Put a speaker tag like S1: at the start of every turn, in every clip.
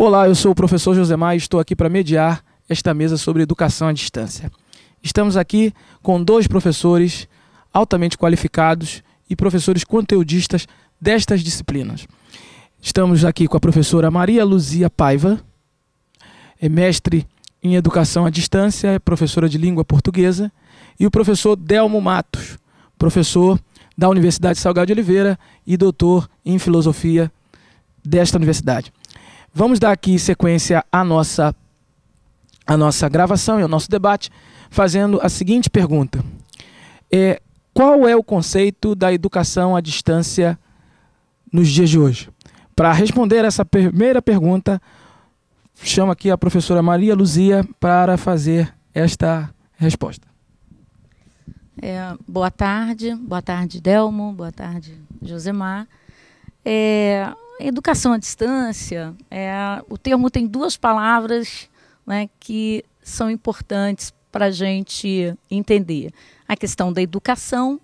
S1: Olá, eu sou o professor Josemar e estou aqui para mediar esta mesa sobre educação à distância. Estamos aqui com dois professores altamente qualificados e professores conteudistas destas disciplinas. Estamos aqui com a professora Maria Luzia Paiva, é mestre em educação à distância, é professora de língua portuguesa, e o professor Delmo Matos, professor da Universidade Salgado de Oliveira e doutor em filosofia desta universidade. Vamos dar aqui sequência à nossa gravação e ao nosso debate, fazendo a seguinte pergunta. Qual é o conceito da educação à distância nos dias de hoje? Para responder essa primeira pergunta, chamo aqui a professora Maria Luzia para fazer esta resposta.
S2: Boa tarde Delmo, boa tarde Josemar. Educação à distância, o termo tem duas palavras, né, que são importantes para a gente entender. A questão da educação,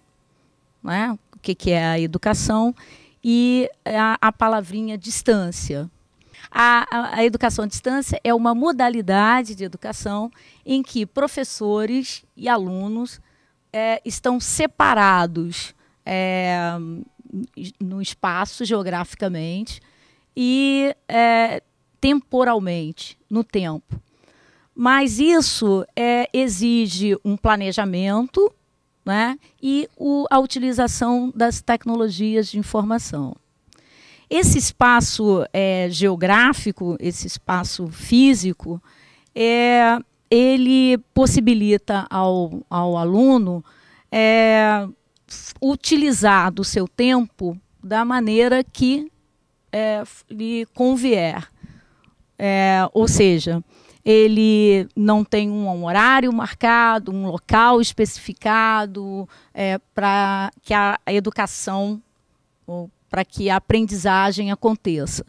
S2: né, o que é a educação, e a palavrinha distância. A educação à distância é uma modalidade de educação em que professores e alunos estão separados no espaço, geograficamente, e temporalmente, no tempo. Mas isso exige um planejamento, né, e a utilização das tecnologias de informação. Esse espaço geográfico, esse espaço físico, ele possibilita ao aluno utilizar do seu tempo da maneira que lhe convier. Ou seja, ele não tem um horário marcado, um local especificado para que a educação, ou para que a aprendizagem aconteça.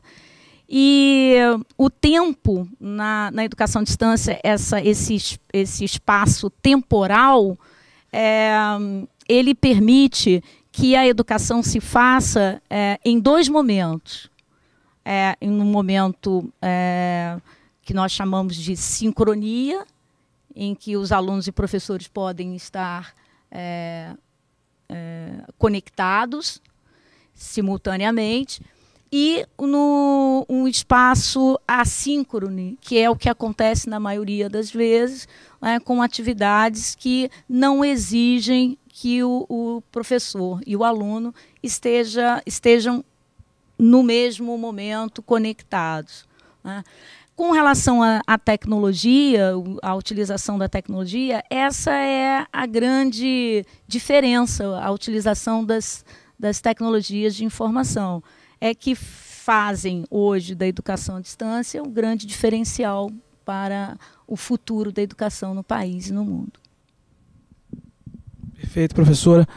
S2: E o tempo na educação à distância, esse espaço temporal, ele permite que a educação se faça em dois momentos. Em um momento que nós chamamos de sincronia, em que os alunos e professores podem estar conectados simultaneamente, e um espaço assíncrono, que é o que acontece na maioria das vezes, com atividades que não exigem que o professor e o aluno estejam no mesmo momento conectados, né? Com relação à tecnologia, à utilização da tecnologia, essa é a grande diferença, a utilização das tecnologias de informação, que fazem hoje da educação à distância um grande diferencial para o futuro da educação no país e no mundo.
S1: Perfeito, professora.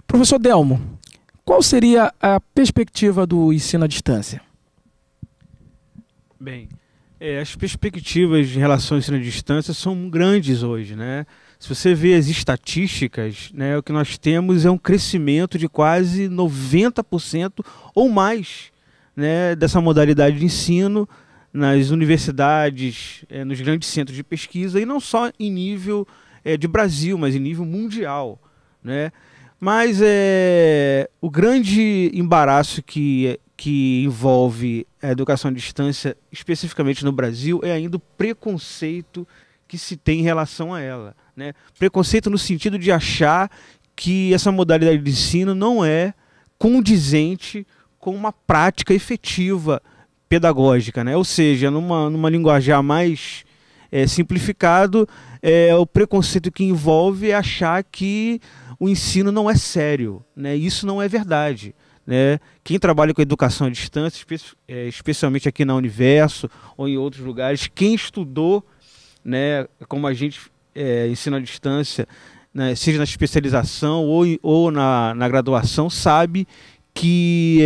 S1: Professor Delmo, qual seria a perspectiva do ensino à distância?
S3: Bem, as perspectivas em relação ao ensino à distância são grandes hoje, né? Se você vê as estatísticas, né, o que nós temos é um crescimento de quase 90% ou mais, né, dessa modalidade de ensino nas universidades, nos grandes centros de pesquisa, e não só em nível de Brasil, mas em nível mundial, né? Mas o grande embaraço que envolve a educação à distância, especificamente no Brasil, é ainda o preconceito que se tem em relação a ela, né? Preconceito no sentido de achar que essa modalidade de ensino não é condizente com uma prática efetiva pedagógica, né? Ou seja, numa linguajar mais simplificado, o preconceito que envolve é achar que o ensino não é sério, né? Isso não é verdade, né? Quem trabalha com educação à distância, especialmente aqui na Universo ou em outros lugares, quem estudou, né, como a gente ensina à distância, né, seja na especialização ou na graduação, sabe que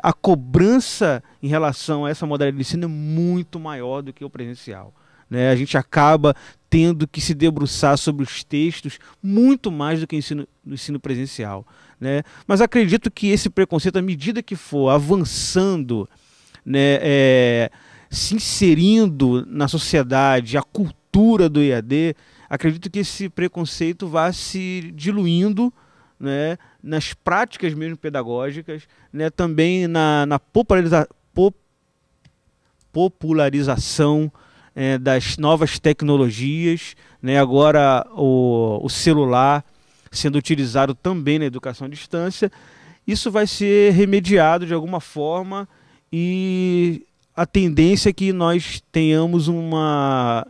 S3: a cobrança em relação a essa modalidade de ensino é muito maior do que o presencial, né? A gente acaba tendo que se debruçar sobre os textos muito mais do que no ensino presencial, né? Mas acredito que esse preconceito, à medida que for avançando, né, se inserindo na sociedade, a cultura do EAD, acredito que esse preconceito vá se diluindo, né, nas práticas mesmo pedagógicas, né, também na popularização das novas tecnologias, né, agora o celular sendo utilizado também na educação à distância. Isso vai ser remediado de alguma forma e a tendência é que nós tenhamos uma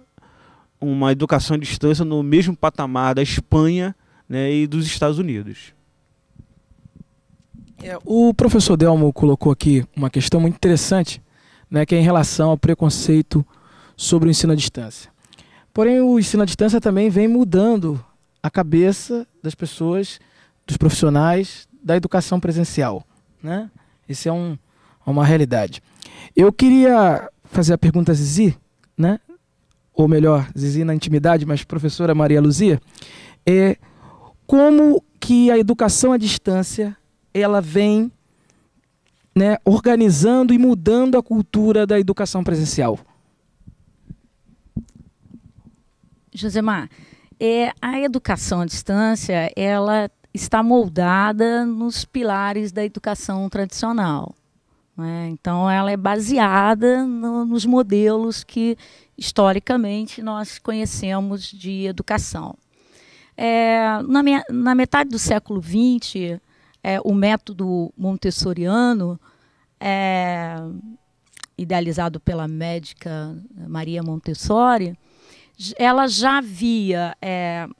S3: educação à distância no mesmo patamar da Espanha, né, e dos Estados Unidos.
S1: O professor Delmo colocou aqui uma questão muito interessante, né, que é em relação ao preconceito sobre o ensino à distância. Porém, o ensino à distância também vem mudando a cabeça das pessoas, dos profissionais da educação presencial, né? Isso é uma realidade. Eu queria fazer a pergunta a Zizi, né? Ou melhor, Zizi na intimidade, mas professora Maria Luzia, como que a educação à distância ela vem, né, organizando e mudando a cultura da educação presencial?
S2: Josemar, a educação à distância ela está moldada nos pilares da educação tradicional, né? Então, ela é baseada nos modelos que, historicamente, nós conhecemos de educação. Na metade do século XX, o método montessoriano, idealizado pela médica Maria Montessori, ela já via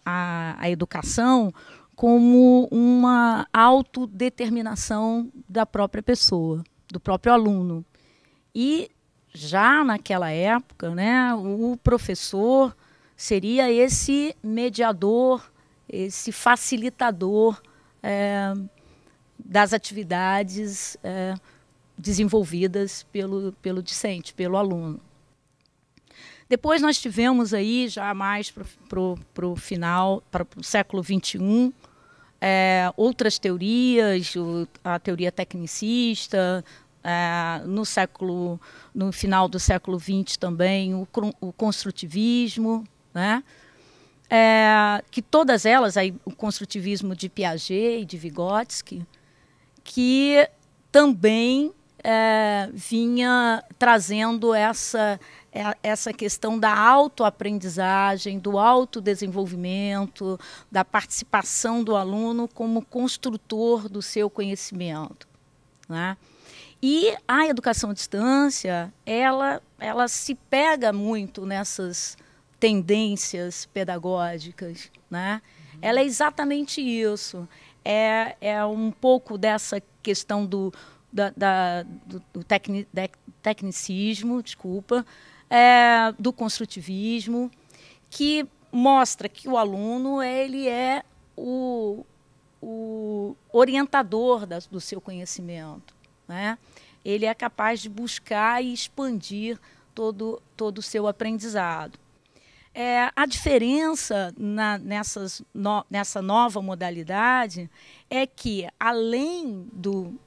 S2: a educação como uma autodeterminação da própria pessoa, do próprio aluno. E já naquela época, né, o professor seria esse mediador, esse facilitador das atividades desenvolvidas pelo discente, pelo aluno. Depois nós tivemos aí, já mais para o final, para o século XXI, outras teorias, a teoria tecnicista, no final do século XX também, o construtivismo, né? Que todas elas, aí, o construtivismo de Piaget e de Vygotsky, que também vinha trazendo essa questão da autoaprendizagem, do autodesenvolvimento, da participação do aluno como construtor do seu conhecimento, né? E a educação à distância, ela se pega muito nessas tendências pedagógicas, né? Ela é exatamente isso. É um pouco dessa questão do tecnicismo, do construtivismo, que mostra que o aluno ele é o orientador do seu conhecimento, né? Ele é capaz de buscar e expandir todo o seu aprendizado. A diferença nessa nova modalidade é que, além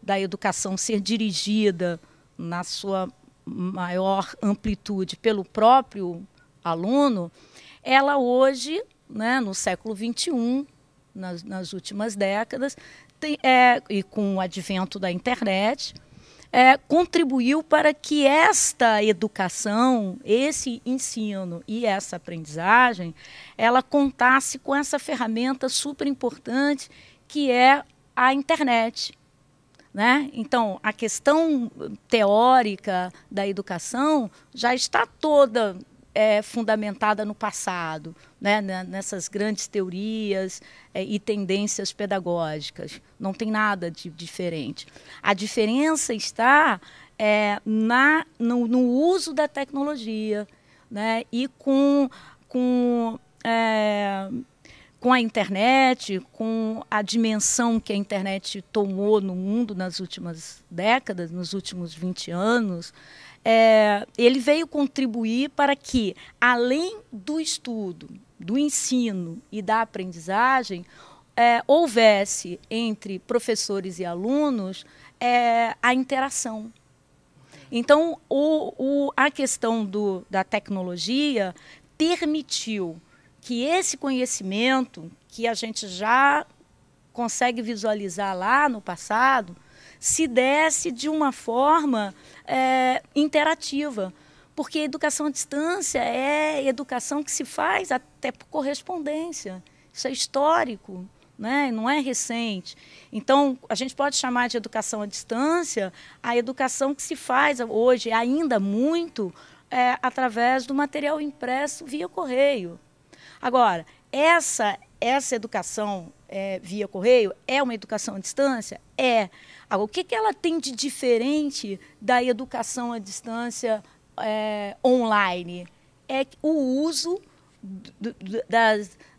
S2: da educação ser dirigida na sua maior amplitude pelo próprio aluno, ela hoje, né, no século XXI, nas últimas décadas, e com o advento da internet, contribuiu para que esta educação, esse ensino e essa aprendizagem, ela contasse com essa ferramenta super importante que é a internet, né? Então, a questão teórica da educação já está toda fundamentada no passado, né? Nessas grandes teorias e tendências pedagógicas. Não tem nada de diferente. A diferença está no uso da tecnologia, né? E com a internet, com a dimensão que a internet tomou no mundo nas últimas décadas, nos últimos 20 anos, ele veio contribuir para que, além do estudo, do ensino e da aprendizagem, houvesse entre professores e alunos a interação. Então, a questão da tecnologia permitiu que esse conhecimento, que a gente já consegue visualizar lá no passado, se desse de uma forma interativa. Porque a educação à distância é educação que se faz até por correspondência. Isso é histórico, né? Não é recente. Então, a gente pode chamar de educação à distância a educação que se faz hoje, ainda muito, através do material impresso via correio. Agora, essa educação via correio é uma educação à distância? É. Agora, o que ela tem de diferente da educação à distância online? É o uso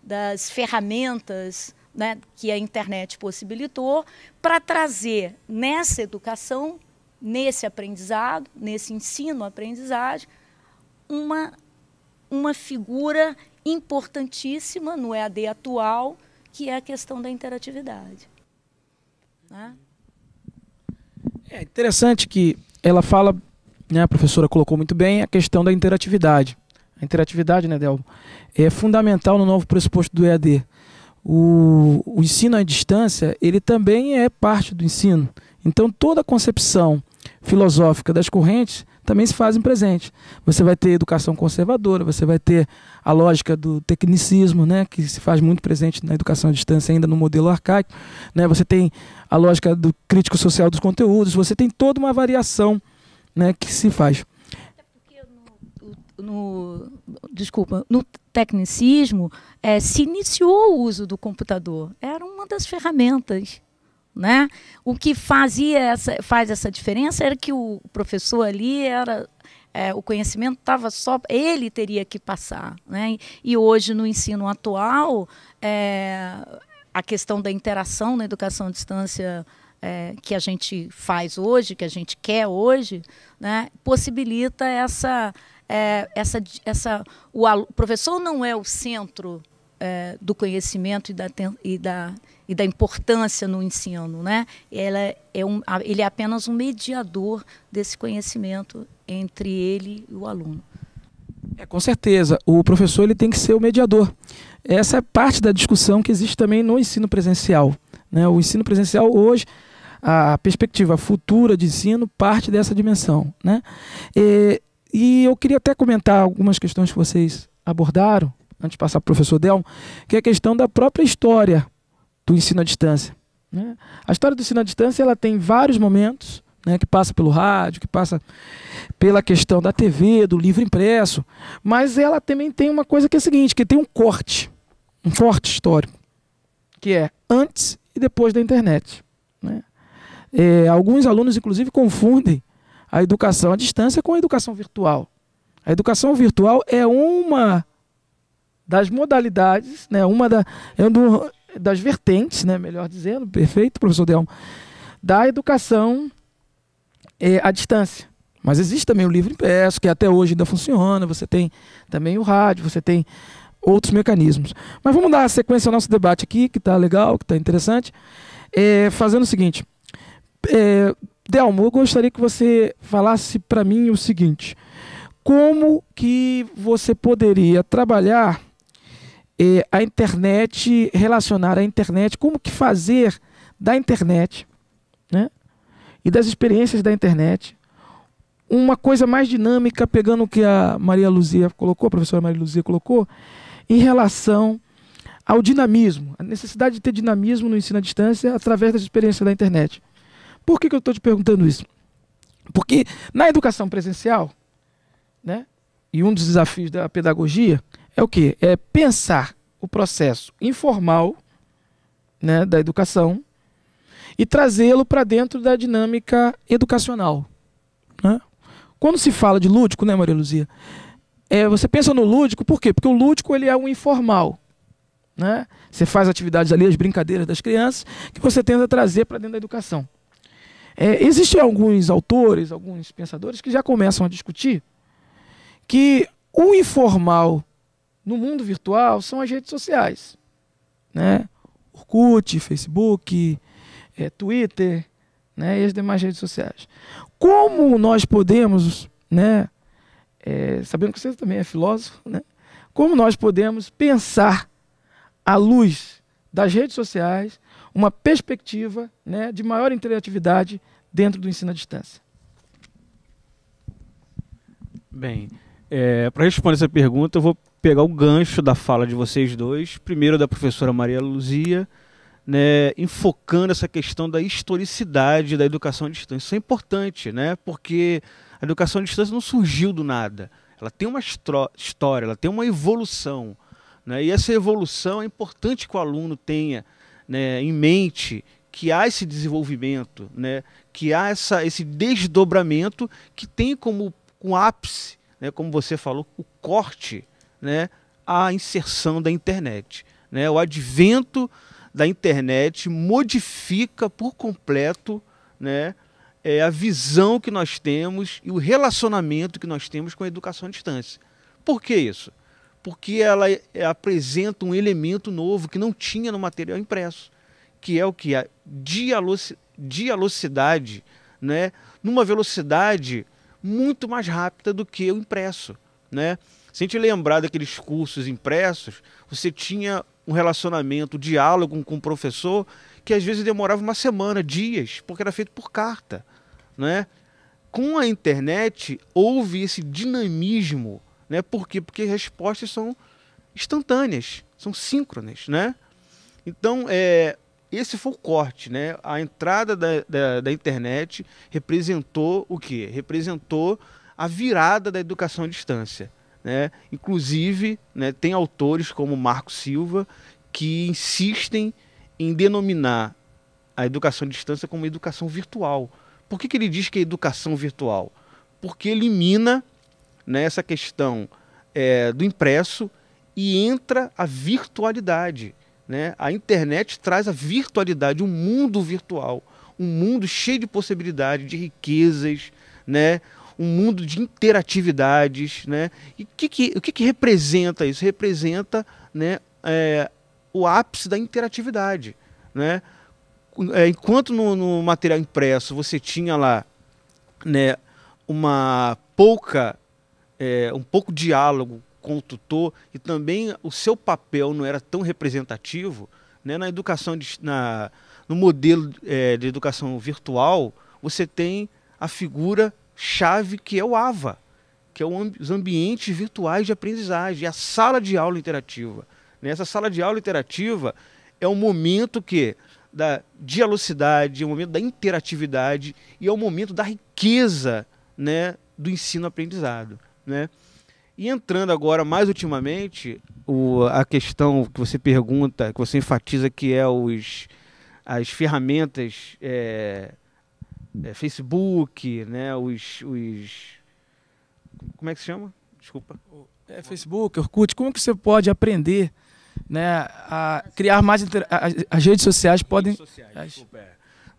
S2: das ferramentas, né, que a internet possibilitou para trazer nessa educação, nesse aprendizado, nesse ensino-aprendizagem, uma figura importantíssima no EAD atual, que é a questão da interatividade. Né?
S1: É interessante que ela fala, né, a professora colocou muito bem, a questão da interatividade. A interatividade, né, Delmo, é fundamental no novo pressuposto do EAD. O ensino à distância, ele também é parte do ensino. Então, toda a concepção filosófica das correntes também se fazem presente. Você vai ter educação conservadora, você vai ter a lógica do tecnicismo, né, que se faz muito presente na educação à distância ainda no modelo arcaico, né, você tem a lógica do crítico social dos conteúdos, você tem toda uma variação, né, que se faz.
S2: Até porque no tecnicismo se iniciou o uso do computador, era uma das ferramentas. Né? O que faz essa diferença era que o professor ali o conhecimento estava só, ele teria que passar, né? E hoje no ensino atual a questão da interação na educação à distância que a gente faz hoje, que a gente quer hoje, né? Possibilita o professor não é o centro do conhecimento e da importância no ensino, né? Ele é apenas um mediador desse conhecimento entre ele e o aluno.
S1: Com certeza, o professor ele tem que ser o mediador. Essa é parte da discussão que existe também no ensino presencial, né? O ensino presencial hoje, a perspectiva futura de ensino parte dessa dimensão, né? E eu queria até comentar algumas questões que vocês abordaram, antes de passar para o professor Delmo, que é a questão da própria história do ensino à distância, né? A história do ensino à distância ela tem vários momentos, né, que passa pelo rádio, que passa pela questão da TV, do livro impresso, mas ela também tem uma coisa que é a seguinte, que tem um corte histórico, que é antes e depois da internet, né? Alguns alunos, inclusive, confundem a educação à distância com a educação virtual. A educação virtual é uma das modalidades, né, das vertentes, né, melhor dizendo, perfeito, professor Delmo, da educação à distância. Mas existe também o livro impresso, que até hoje ainda funciona, você tem também o rádio, você tem outros mecanismos. Mas vamos dar sequência ao nosso debate aqui, que está legal, que está interessante, fazendo o seguinte. Delmo, eu gostaria que você falasse para mim o seguinte: como que você poderia trabalhar a internet, relacionar a internet, como que fazer da internet, né, e das experiências da internet uma coisa mais dinâmica, pegando o que a Maria Luzia colocou, a professora Maria Luzia colocou, em relação ao dinamismo, a necessidade de ter dinamismo no ensino à distância através das experiências da internet. Por que eu estou te perguntando isso? Porque na educação presencial, né, e um dos desafios da pedagogia é o quê? É pensar o processo informal, né, da educação e trazê-lo para dentro da dinâmica educacional, né? Quando se fala de lúdico, né, Maria Luzia? Você pensa no lúdico, por quê? Porque o lúdico ele é um informal, né? Você faz atividades ali, as brincadeiras das crianças, que você tenta trazer para dentro da educação. Existem alguns autores, alguns pensadores que já começam a discutir que o informal no mundo virtual são as redes sociais, né? Orkut, Facebook, Twitter, né? E as demais redes sociais. como nós podemos, né, sabendo que você também é filósofo, né, como nós podemos pensar à luz das redes sociais uma perspectiva, né, de maior interatividade dentro do ensino à distância?
S3: Bem, para responder essa pergunta, eu vou pegar o gancho da fala de vocês dois, primeiro da professora Maria Luzia, né, enfocando essa questão da historicidade da educação à distância. Isso é importante, né, porque a educação à distância não surgiu do nada. Ela tem uma história, ela tem uma evolução, né, e essa evolução é importante que o aluno tenha, né, em mente que há esse desenvolvimento, né, que há esse desdobramento que tem como um ápice, né, como você falou, o corte, né, a inserção da internet, né, o advento da internet modifica por completo, né, a visão que nós temos e o relacionamento que nós temos com a educação à distância. Por que isso? Porque ela apresenta um elemento novo que não tinha no material impresso, que é o que? A dialogicidade, né, numa velocidade muito mais rápida do que o impresso, né? Se a gente lembrar daqueles cursos impressos, você tinha um relacionamento, um diálogo com o professor que às vezes demorava uma semana, dias, porque era feito por carta, né? Com a internet houve esse dinamismo, né? Por quê? Porque as respostas são instantâneas, são síncronas, né? Então, esse foi o corte, né? A entrada da internet representou o quê? Representou a virada da educação à distância, né? Inclusive, né, tem autores como Marco Silva que insistem em denominar a educação à distância como educação virtual. Por que ele diz que é educação virtual? Porque elimina, né, essa questão do impresso e entra a virtualidade, né? A internet traz a virtualidade, um mundo virtual, um mundo cheio de possibilidades, de riquezas, né? Um mundo de interatividades, né? E o que representa isso? Representa, né, o ápice da interatividade, né? Enquanto no material impresso você tinha lá, né, um pouco diálogo com o tutor e também o seu papel não era tão representativo, né? Na educação no modelo de educação virtual, você tem a figura chave que é o AVA, que é os ambientes virtuais de aprendizagem, a sala de aula interativa. Nessa sala de aula interativa é um momento da dialogicidade, é o momento da interatividade e é o momento da riqueza, né, do ensino-aprendizado, né? E entrando agora, mais ultimamente, a questão que você pergunta, que você enfatiza, que é as ferramentas Facebook, né, como é que se chama? Desculpa.
S1: Facebook, Orkut, como que você pode aprender, né, a criar mais as redes sociais podem...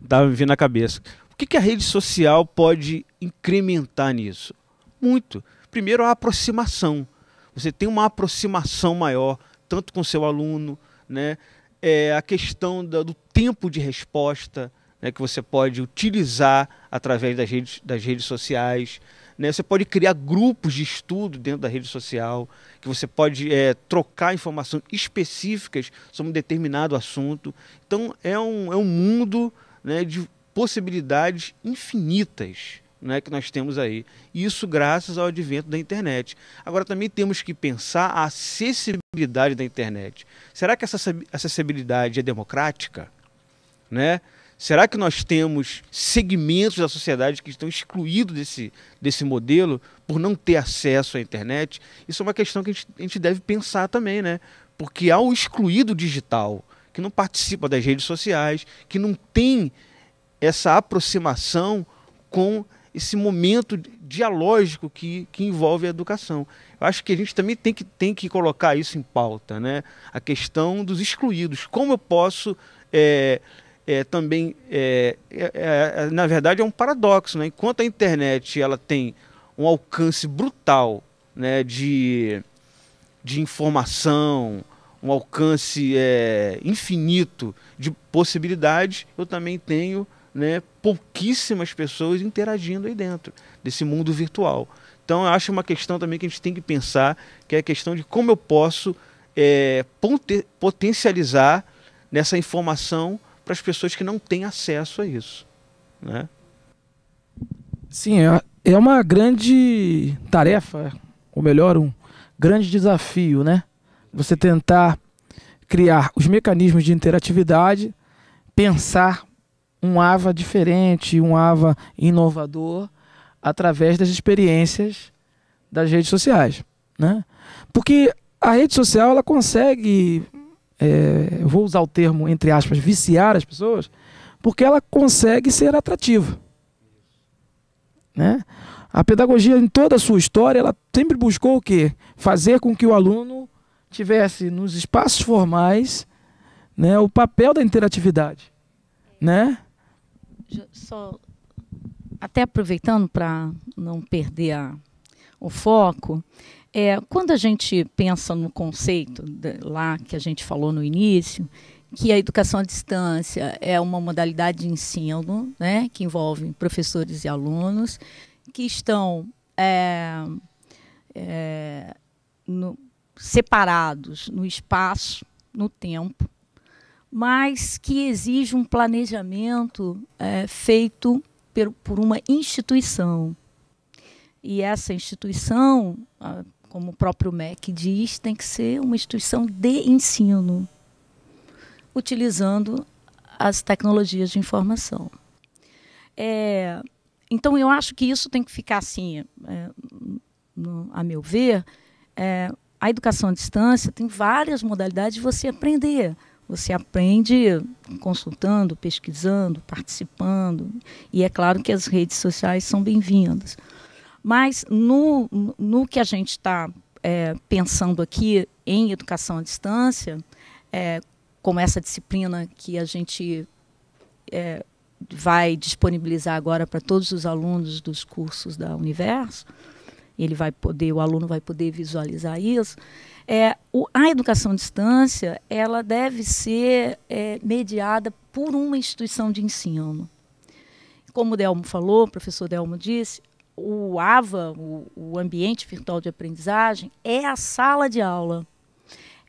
S3: Estava me vindo na cabeça. O que a rede social pode incrementar nisso? Muito. Primeiro, a aproximação. Você tem uma aproximação maior, tanto com o seu aluno, né? A questão do tempo de resposta, né, que você pode utilizar através das redes sociais, né? Você pode criar grupos de estudo dentro da rede social, que você pode trocar informações específicas sobre um determinado assunto. Então, é um mundo, né, de possibilidades infinitas, né, que nós temos aí. Isso graças ao advento da internet. Agora, também temos que pensar a acessibilidade da internet. Será que essa acessibilidade é democrática? Né? Será que nós temos segmentos da sociedade que estão excluídos desse modelo por não ter acesso à internet? Isso é uma questão que a gente deve pensar também, né? Porque há o excluído digital, que não participa das redes sociais, que não tem essa aproximação com esse momento dialógico que envolve a educação. Eu acho que a gente também tem que colocar isso em pauta, né? A questão dos excluídos. Como eu posso... na verdade é um paradoxo, né? Enquanto a internet ela tem um alcance brutal, né, de informação, um alcance infinito de possibilidades, eu também tenho, né, pouquíssimas pessoas interagindo aí dentro desse mundo virtual. Então, eu acho uma questão também que a gente tem que pensar, que é a questão de como eu posso potencializar nessa informação para as pessoas que não têm acesso a isso, né?
S1: Sim, é uma grande tarefa, ou melhor, um grande desafio, né? Você tentar criar os mecanismos de interatividade, pensar um AVA diferente, um AVA inovador, através das experiências das redes sociais, né? Porque a rede social, ela consegue, eu vou usar o termo, entre aspas, viciar as pessoas, porque ela consegue ser atrativa, né? A pedagogia, em toda a sua história, ela sempre buscou o quê? Fazer com que o aluno tivesse nos espaços formais, né, o papel da interatividade, né?
S2: Só, até aproveitando para não perder o foco, quando a gente pensa no conceito lá que a gente falou no início, que a educação à distância é uma modalidade de ensino, né, que envolve professores e alunos que estão separados no espaço, no tempo, mas que exige um planejamento feito por uma instituição. E essa instituição, como o próprio MEC diz, tem que ser uma instituição de ensino, utilizando as tecnologias de informação. Então, eu acho que isso tem que ficar assim, a meu ver, a educação à distância tem várias modalidades de você aprender. Você aprende consultando, pesquisando, participando, e é claro que as redes sociais são bem-vindas. Mas no que a gente está pensando aqui em educação à distância, como essa disciplina que a gente vai disponibilizar agora para todos os alunos dos cursos da Universo, o aluno vai poder visualizar isso. A educação à distância, ela deve ser mediada por uma instituição de ensino. Como o Delmo falou, o professor Delmo disse, o AVA, o ambiente virtual de aprendizagem, é a sala de aula.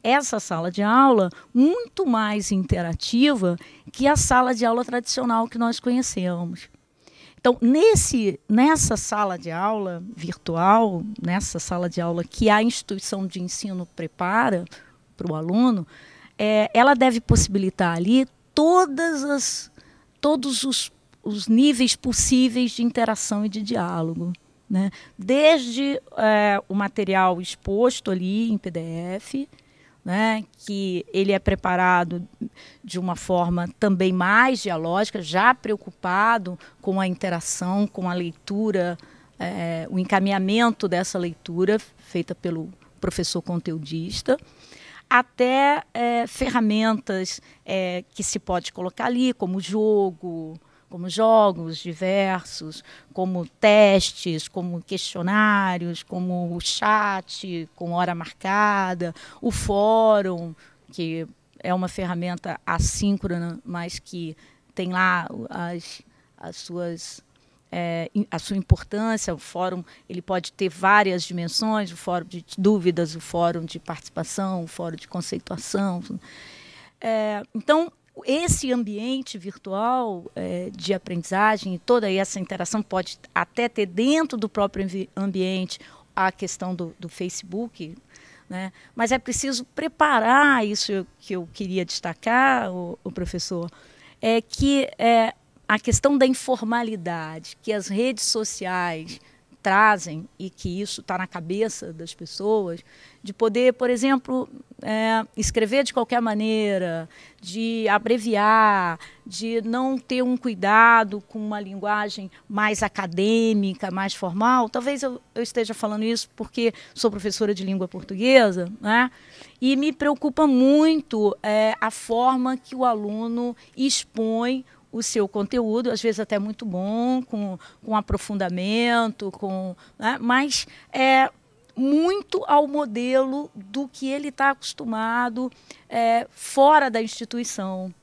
S2: Essa sala de aula muito mais interativa que a sala de aula tradicional que nós conhecemos. Então, nessa sala de aula virtual, nessa sala de aula que a instituição de ensino prepara para o aluno, ela deve possibilitar ali todos os níveis possíveis de interação e de diálogo, né? Desde o material exposto ali em PDF, né, que ele é preparado de uma forma também mais dialógica, já preocupado com a interação, com a leitura, o encaminhamento dessa leitura feita pelo professor conteudista, até ferramentas que se pode colocar ali, como jogos diversos, como testes, como questionários, como o chat com hora marcada, o fórum, que é uma ferramenta assíncrona, mas que tem lá a sua importância. O fórum ele pode ter várias dimensões, o fórum de dúvidas, o fórum de participação, o fórum de conceituação. Então, esse ambiente virtual de aprendizagem e toda essa interação pode até ter dentro do próprio ambiente a questão do Facebook, né? Mas é preciso preparar isso que eu queria destacar, o professor, que a questão da informalidade que as redes sociais trazem e que isso está na cabeça das pessoas, de poder, por exemplo, escrever de qualquer maneira, de abreviar, de não ter um cuidado com uma linguagem mais acadêmica, mais formal. Talvez eu esteja falando isso porque sou professora de língua portuguesa, né? E me preocupa muito a forma que o aluno expõe o seu conteúdo, às vezes até muito bom, com aprofundamento, né? Mas muito ao modelo do que ele está acostumado fora da instituição.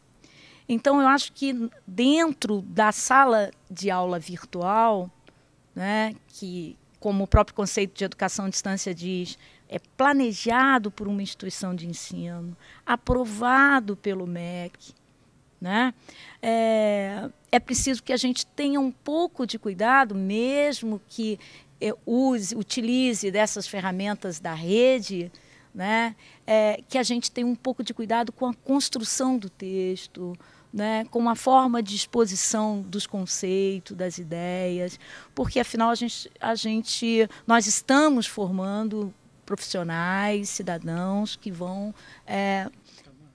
S2: Então, eu acho que dentro da sala de aula virtual, né, que, como o próprio conceito de educação à distância diz, é planejado por uma instituição de ensino, aprovado pelo MEC, né? É preciso que a gente tenha um pouco de cuidado, mesmo que utilize dessas ferramentas da rede, né? Que a gente tenha um pouco de cuidado com a construção do texto, né? Com a forma de exposição dos conceitos, das ideias, porque afinal nós estamos formando profissionais, cidadãos que vão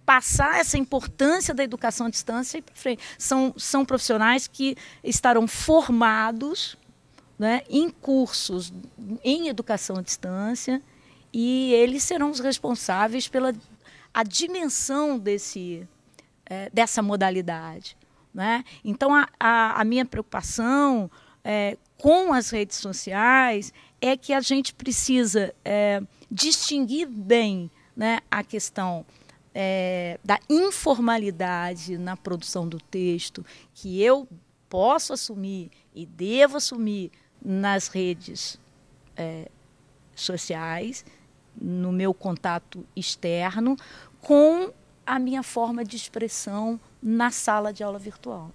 S2: passar essa importância da educação à distância e para frente. São profissionais que estarão formados, né, em cursos em educação à distância, e eles serão os responsáveis pela a dimensão dessa modalidade, né? Então, a minha preocupação com as redes sociais é que a gente precisa distinguir bem, né, a questão da informalidade na produção do texto, que eu posso assumir e devo assumir nas redes sociais, no meu contato externo, com a minha forma de expressão na sala de aula virtual.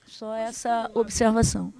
S2: Só essa observação.